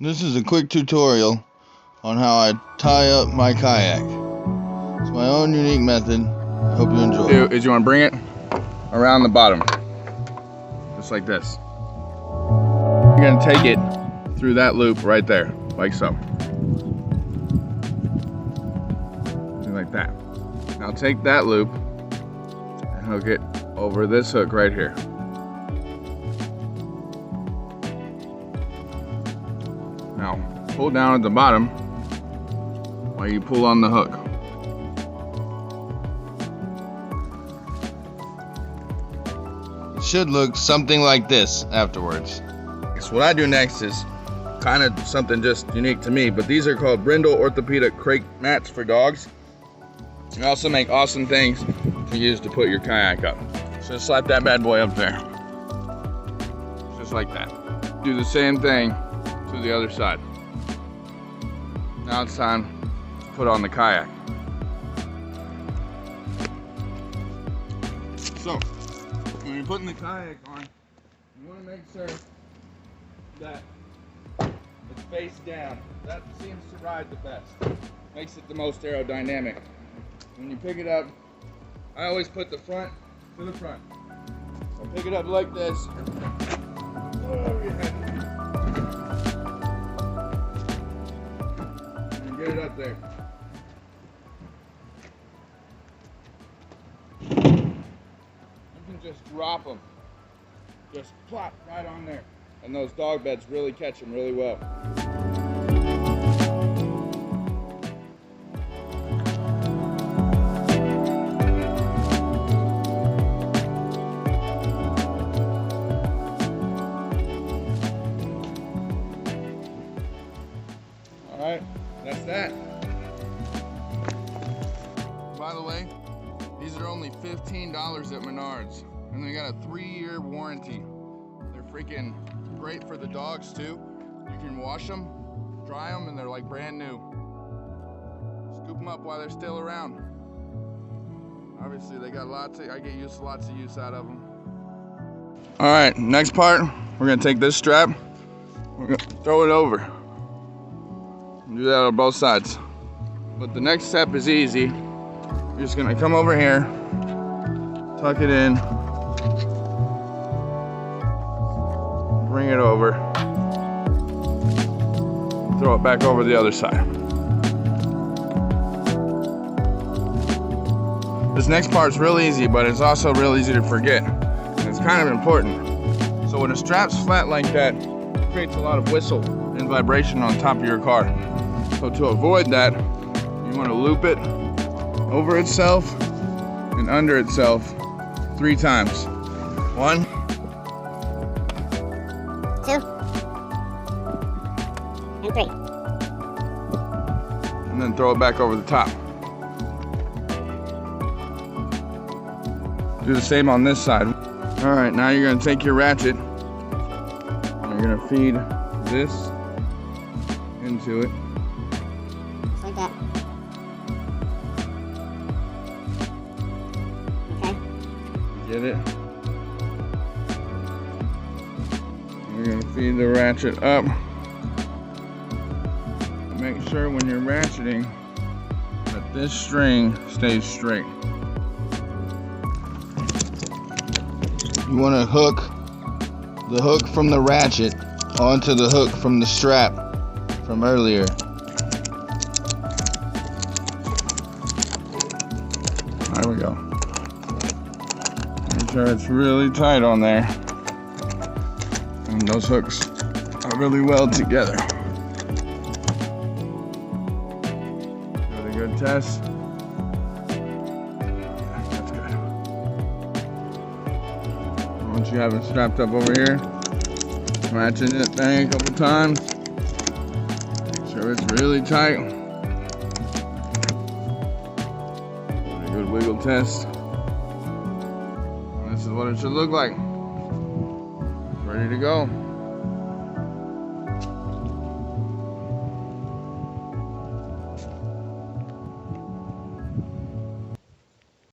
This is a quick tutorial on how I tie up my kayak. It's my own unique method. I hope you enjoy it. Is you want to bring it around the bottom, just like this. You're going to take it through that loop right there, like so. Like that. Now take that loop and hook it over this hook right here. Now, pull down at the bottom while you pull on the hook. It should look something like this afterwards. So what I do next is kind of something just unique to me, but these are called Brindle Orthopedic Crate Mats for dogs. You also make awesome things to use to put your kayak up. So slap that bad boy up there. Just like that. Do the same thing to the other side. Now it's time to put on the kayak. So, when you're putting the kayak on, you want to make sure that it's face down. That seems to ride the best. Makes it the most aerodynamic. When you pick it up, I always put the front to the front. So pick it up like this. And get it up there. You can just drop them. Just plop right on there. And those dog beds really catch them really well. Alright, that's that. By the way, these are only $15 at Menards, and they got a 3-year warranty. They're freaking great for the dogs too. You can wash them, dry them, and they're like brand new. Scoop them up while they're still around. Obviously, they got lots of use out of them. Alright, next part, we're gonna take this strap, we're gonna throw it over. Do that on both sides. But the next step is easy. You're just gonna come over here, tuck it in, bring it over, throw it back over the other side. This next part's real easy, but it's also real easy to forget. And it's kind of important. So when a strap's flat like that, it creates a lot of whistle and vibration on top of your car. So to avoid that, you want to loop it over itself and under itself 3 times. 1, 2, and 3. And then throw it back over the top. Do the same on this side. All right, now you're going to take your ratchet and you're going to feed this into it. Like that. Okay. Get it? You're going to feed the ratchet up. Make sure when you're ratcheting that this string stays straight. You want to hook the hook from the ratchet onto the hook from the strap from earlier. There we go. Make sure it's really tight on there. And those hooks are really well together. Give it a good test. That's good. Once you have it strapped up over here, ratchet it thing a couple times. Make sure it's really tight. Good wiggle test. And this is what it should look like. Ready to go.